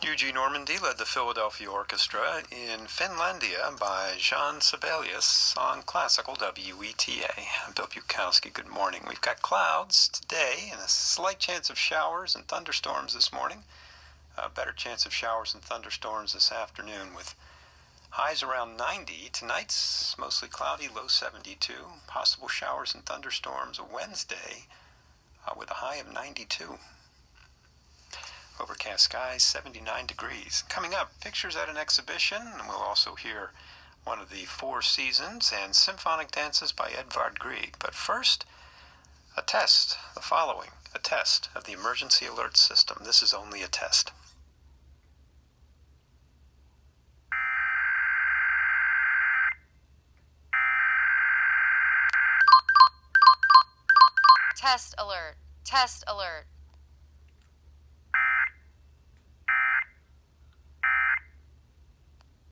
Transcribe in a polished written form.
Eugene Normandy led the Philadelphia Orchestra in Finlandia by Jean Sibelius on classical WETA. I'm Bill Bukowski. Good morning. We've got clouds today and a slight chance of showers and thunderstorms this morning. A better chance of showers and thunderstorms this afternoon with highs around 90. Tonight's mostly cloudy, low 72. Possible showers and thunderstorms Wednesday with a high of 92. Overcast skies, 79 degrees. Coming up, pictures at an exhibition, and we'll also hear one of the Four Seasons and symphonic dances by Edvard Grieg. But first, a test. The following, a test of the emergency alert system. This is only a test. Test alert. Test alert.